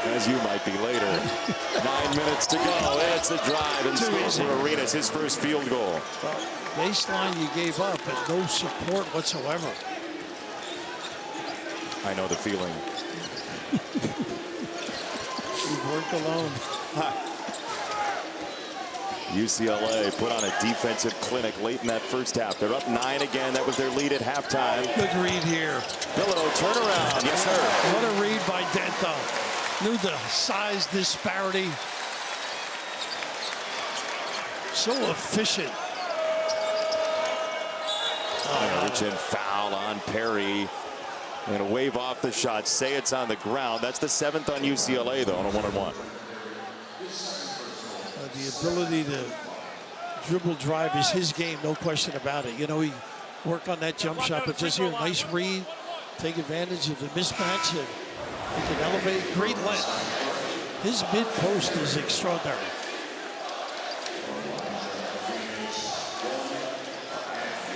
[SPEAKER 1] As you might be later. 9 minutes to go. It's a drive and score for Arenas, his first field goal.
[SPEAKER 2] Well, baseline you gave up, but no support whatsoever.
[SPEAKER 1] I know the feeling.
[SPEAKER 2] You've worked alone.
[SPEAKER 1] UCLA put on a defensive clinic late in that first half. They're up 9 again. That was their lead at halftime.
[SPEAKER 2] Good read here.
[SPEAKER 1] Bilodeau turnaround. Yes, sir.
[SPEAKER 2] What a read by Dent, though. Knew the size disparity. So efficient.
[SPEAKER 1] Reach in foul on Perry. Going to wave off the shot. Say it's on the ground. That's the 7th on UCLA, though, on a 1-on-1.
[SPEAKER 2] The ability to dribble drive is his game, no question about it. You know, he worked on that jump shot, but just here, a nice read, take advantage of the mismatch, and he can elevate. Great length. His mid-post is extraordinary.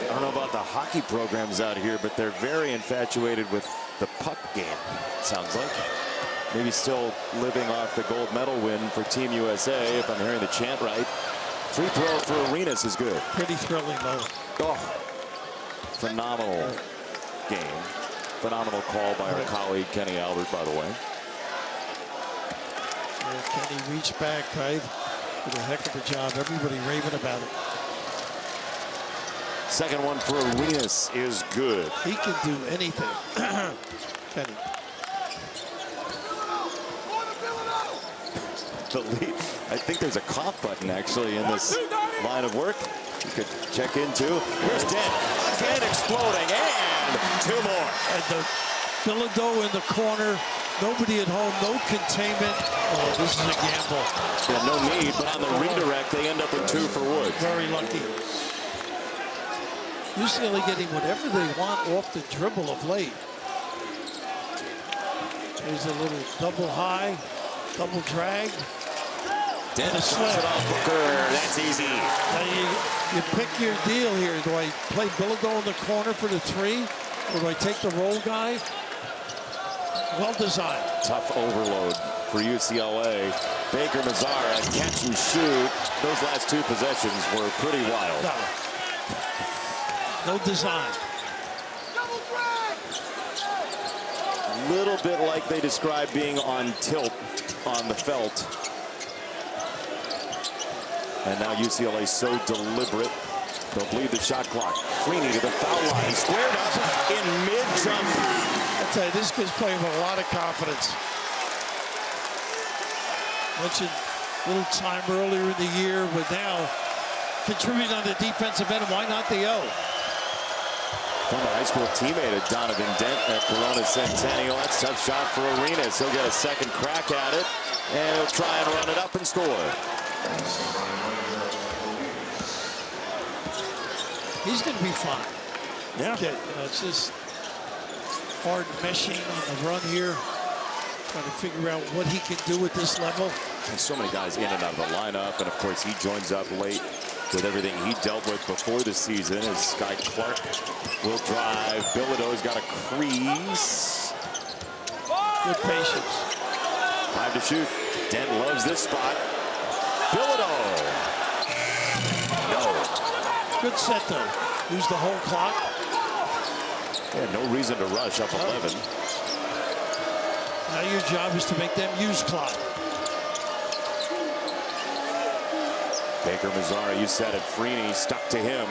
[SPEAKER 1] I don't know about the hockey programs out here, but they're very infatuated with the puck game, sounds like. Maybe still living off the gold medal win for Team USA, if I'm hearing the chant right. Free throw for Arenas is good.
[SPEAKER 2] Pretty thrilling, though.
[SPEAKER 1] Oh, phenomenal game. Phenomenal call by our colleague, Kenny Albert, by the way.
[SPEAKER 2] Kenny reached back, right? Did a heck of a job. Everybody raving about it.
[SPEAKER 1] Second one for Arenas is good.
[SPEAKER 2] He can do anything. Kenny.
[SPEAKER 1] The lead. I think there's a cough button actually in this line of work. You could check into. Here's Dent. Again exploding. And 2 more.
[SPEAKER 2] And the Bilodeau in the corner. Nobody at home. No containment. Oh, this is a gamble.
[SPEAKER 1] Yeah, no need, but on the redirect, they end up with 2 for Woods.
[SPEAKER 2] Very lucky. UCLA getting whatever they want off the dribble of late. There's a little double high, double drag.
[SPEAKER 1] Dent slips it off Booker. That's easy.
[SPEAKER 2] Now you pick your deal here. Do I play Bilodeau in the corner for the 3? Or do I take the roll guy? Well designed. Tough
[SPEAKER 1] Overload for UCLA. Baker Mazzara, catch and shoot. Those last 2 possessions were pretty wild.
[SPEAKER 2] No design.
[SPEAKER 1] Little bit like they described being on tilt on the felt. And now UCLA so deliberate. They'll bleed the shot clock. Freeney to the foul line. Squared up in mid-jump.
[SPEAKER 2] I'll tell you, this kid's playing with a lot of confidence. Mentioned a little time earlier in the year, but now contributing on the defensive end. Why not the O?
[SPEAKER 1] Former high school teammate of Donovan Dent at Corona Centennial. That's a tough shot for Arenas. He'll get a second crack at it, and he'll try and run it up and score.
[SPEAKER 2] He's going to be fine.
[SPEAKER 1] Yeah.
[SPEAKER 2] Okay, it's just hard meshing on the run here. Trying to figure out what he can do at this level.
[SPEAKER 1] There's so many guys in and out of the lineup, and of course he joins up late with everything he dealt with before the season. As Sky Clark will drive. Bilodeau's got a crease.
[SPEAKER 2] Good patience.
[SPEAKER 1] 5 to shoot. Dent loves this spot. Bilodeau. No.
[SPEAKER 2] Good set, though. Use the whole clock.
[SPEAKER 1] Yeah, no reason to rush up 11.
[SPEAKER 2] Now your job is to make them use clock.
[SPEAKER 1] Baker Mazzara, you said it. Freeney stuck to him.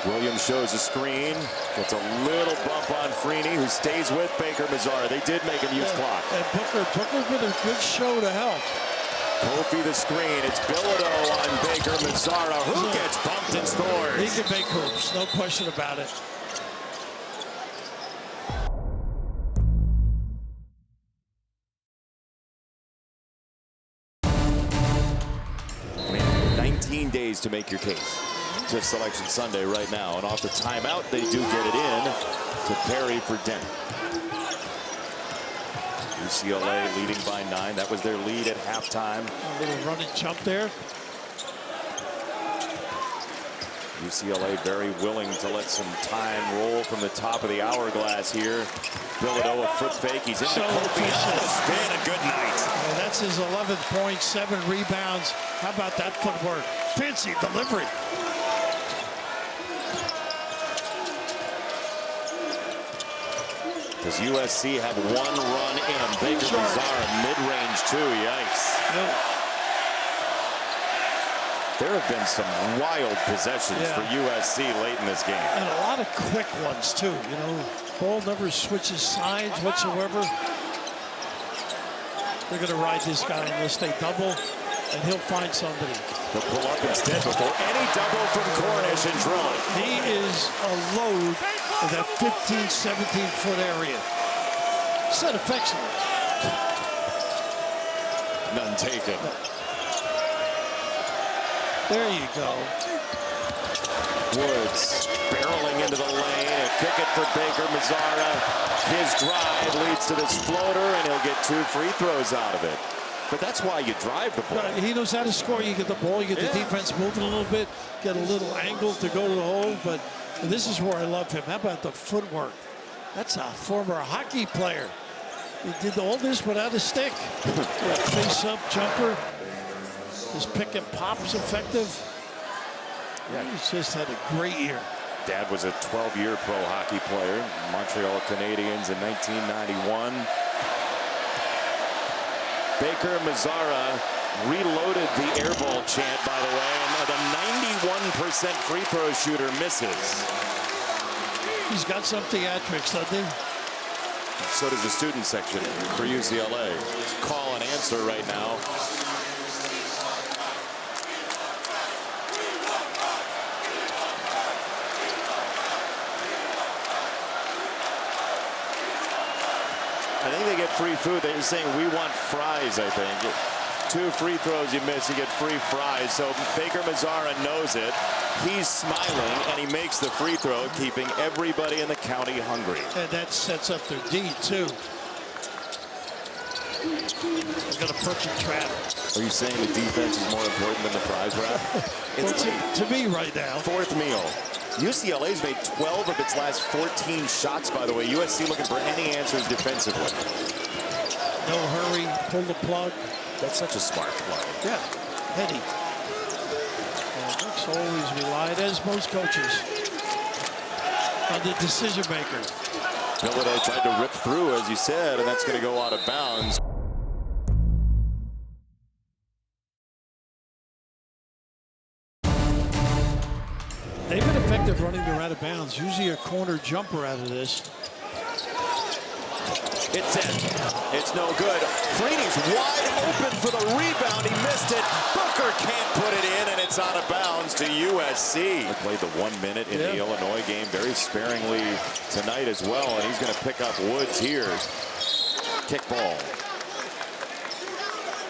[SPEAKER 1] Williams shows a screen. Gets a little bump on Freeney, who stays with Baker Mazzara. They did make him use clock.
[SPEAKER 2] And Booker with a good show to help.
[SPEAKER 1] Kofi the screen. It's Bilodeau on Baker Mazzara, who gets bumped and scores.
[SPEAKER 2] He can make hoops, no question about it.
[SPEAKER 1] opportunities to make your case to Selection Sunday right now. And off the timeout, they do get it in to Perry for Dent. UCLA leading by 9. That was their lead at halftime.
[SPEAKER 2] A little run and jump there.
[SPEAKER 1] UCLA very willing to let some time roll from the top of the hourglass here. Bilodeau, a foot fake. He's into Kofi. The spin, a good night.
[SPEAKER 2] And that's his 11th point, 7 rebounds. How about that footwork? Fancy delivery.
[SPEAKER 1] Does USC have one run in? Baker Mazzara, mid-range too. Yikes.
[SPEAKER 2] Yeah.
[SPEAKER 1] There have been some wild possessions for USC late in this game.
[SPEAKER 2] And a lot of quick ones, too. You know, ball never switches sides whatsoever. They're going to ride this guy unless they double, and he'll find somebody.
[SPEAKER 1] They'll pull up instead before any double from Cornish and draw.
[SPEAKER 2] He is a load in that 15, 17-foot area. Set affectionate.
[SPEAKER 1] None taken.
[SPEAKER 2] There you go.
[SPEAKER 1] Woods barreling into the lane. A kick it for Baker Mazzara. His drive leads to this floater, and he'll get 2 free throws out of it. But that's why you drive the ball.
[SPEAKER 2] He knows how to score. You get the ball, you get the defense moving a little bit, get a little angle to go to the hole. But this is where I love him. How about the footwork? That's a former hockey player. He did all this without a stick. Face-up jumper. His pick and pop's effective. Yeah, he's just had a great year.
[SPEAKER 1] Dad was a 12-year pro hockey player, Montreal Canadiens in 1991. Baker Mazzara reloaded the air ball chant, by the way, and the 91% free throw shooter misses.
[SPEAKER 2] He's got some theatrics, doesn't he?
[SPEAKER 1] So does the student section for UCLA. It's call and answer right now. I think they get free food. They're saying we want fries, I think. 2 free throws you miss, you get free fries. So Baker Mazzara knows it. He's smiling, and he makes the free throw, keeping everybody in the county hungry.
[SPEAKER 2] And that sets up their D, too. They've got a perfect trap.
[SPEAKER 1] Are you saying the defense is more important than the fries wrap? It's
[SPEAKER 2] well, to me right now.
[SPEAKER 1] 4th meal. UCLA's made 12 of its last 14 shots, by the way. USC looking for any answers defensively.
[SPEAKER 2] No hurry, pull the plug.
[SPEAKER 1] That's such a smart play.
[SPEAKER 2] Yeah, heady. And Nick's always relied, as most coaches, on the decision maker.
[SPEAKER 1] Bilodeau tried to rip through, as you said, and that's going to go out of bounds.
[SPEAKER 2] They've been effective running their out of bounds. Usually a corner jumper out of this.
[SPEAKER 1] It's in. It's no good. Freeney's wide open for the rebound. He missed it. Booker can't put it in, and it's out of bounds to USC. He played the 1 minute in the Illinois game very sparingly tonight as well, and he's going to pick up Woods here. Kick ball.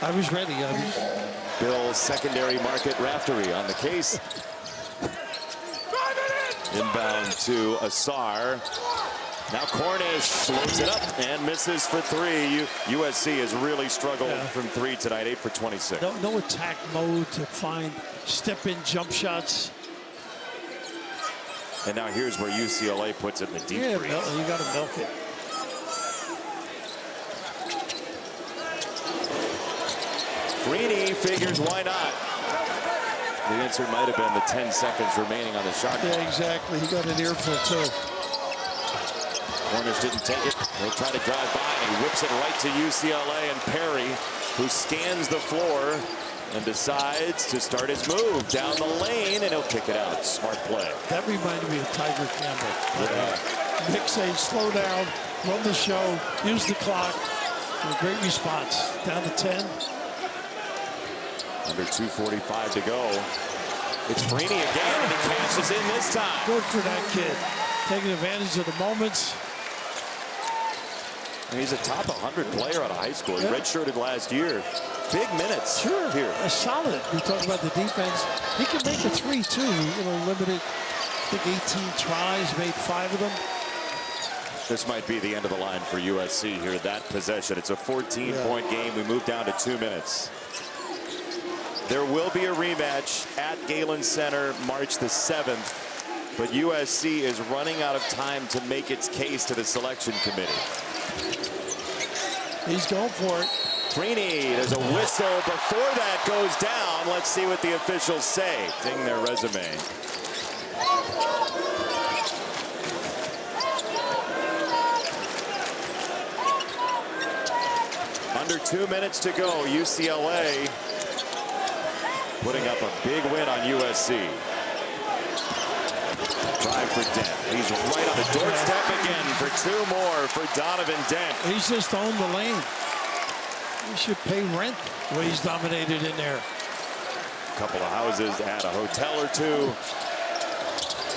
[SPEAKER 2] I was ready.
[SPEAKER 1] Bill's secondary market raftery on the case. Inbound to Asar. Now Cornish loads it up and misses for 3. USC has really struggled from 3 tonight, 8 for 26.
[SPEAKER 2] No attack mode to find step-in jump shots.
[SPEAKER 1] And now here's where UCLA puts it in the deep freeze.
[SPEAKER 2] You got to milk it.
[SPEAKER 1] Freeney figures why not. The answer might have been the 10 seconds remaining on the shot.
[SPEAKER 2] Yeah, exactly. He got an earful, too.
[SPEAKER 1] Cornish didn't take it. He'll try to drive by, and he whips it right to UCLA and Perry, who scans the floor and decides to start his move down the lane, and he'll kick it out. Smart play.
[SPEAKER 2] That reminded me of Tiger Campbell. Yeah. Nick saying, slow down, run the show, use the clock. A great response. Down to 10.
[SPEAKER 1] Under 2:45 to go. It's Freeney again, and he cashes in this time.
[SPEAKER 2] Good for that kid. Taking advantage of the moments.
[SPEAKER 1] And he's a top 100 player out of high school. He redshirted last year. big minutes.
[SPEAKER 2] Sure,
[SPEAKER 1] here.
[SPEAKER 2] a solid. We talk about the defense. He can make a 3 too. Limited. I think 18 tries, made 5 of them.
[SPEAKER 1] This might be the end of the line for USC here. That possession. It's a 14-point game. We move down to 2 minutes. There will be a rematch at Galen Center March the 7th. But USC is running out of time to make its case to the selection committee.
[SPEAKER 2] He's going for it.
[SPEAKER 1] Freeney, there's a whistle before that goes down. Let's see what the officials say. Ding their resume. Under 2 minutes to go. UCLA putting up a big win on USC. Drive for Dent. He's right on the doorstep again for 2 more for Donovan Dent.
[SPEAKER 2] He's just on the lane. He should pay rent the way he's dominated in there.
[SPEAKER 1] A couple of houses at a hotel or 2.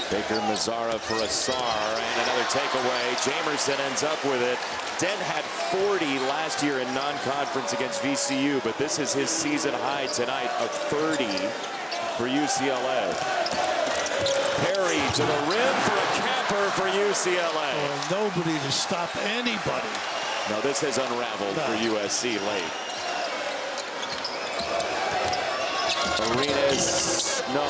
[SPEAKER 1] Baker Mazzara for a SAR and another takeaway. Jamerson ends up with it. Dent had 40 last year in non-conference against VCU, but this is his season high tonight of 30 for UCLA. Perry to the rim for a camper for UCLA.
[SPEAKER 2] Nobody to stop anybody.
[SPEAKER 1] No, this has unraveled for USC late. Arenas, no.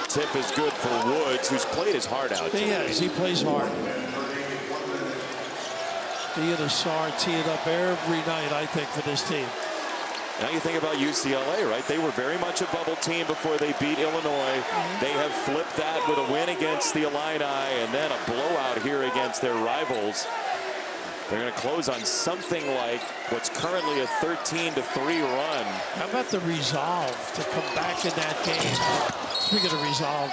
[SPEAKER 1] Tip is good for Woods, who's played his heart out.
[SPEAKER 2] He has. He plays hard. He and Asar tee it up every night, I think, for this team.
[SPEAKER 1] Now you think about UCLA, right? They were very much a bubble team before they beat Illinois. They have flipped that with a win against the Illini and then a blowout here against their rivals. They're going to close on something like what's currently a 13-3 run.
[SPEAKER 2] How about the resolve to come back in that game? Speaking of resolve.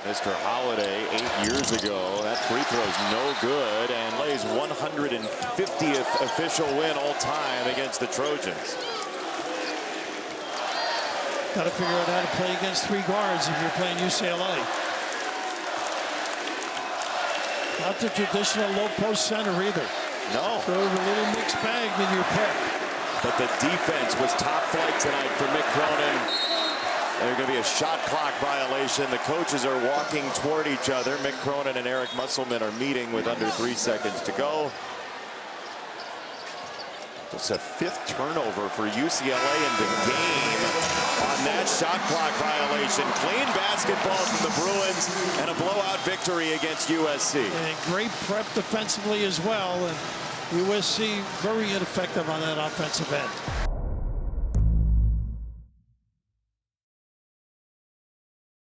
[SPEAKER 1] Mr. Holiday 8 years ago, that free throw's no good and lays 150th official win all time against the Trojans.
[SPEAKER 2] Got to figure out how to play against 3 guards if you're playing UCLA. Not the traditional low post center either.
[SPEAKER 1] No.
[SPEAKER 2] So a little mixed bag in your pick.
[SPEAKER 1] But the defense was top flight tonight for Mick Cronin. There's going to be a shot clock violation. The coaches are walking toward each other. Mick Cronin and Eric Musselman are meeting with under 3 seconds to go. It's a 5th turnover for UCLA in the game on that shot clock violation. Clean basketball from the Bruins and a blowout victory against USC.
[SPEAKER 2] And great prep defensively as well. And USC very ineffective on that offensive end.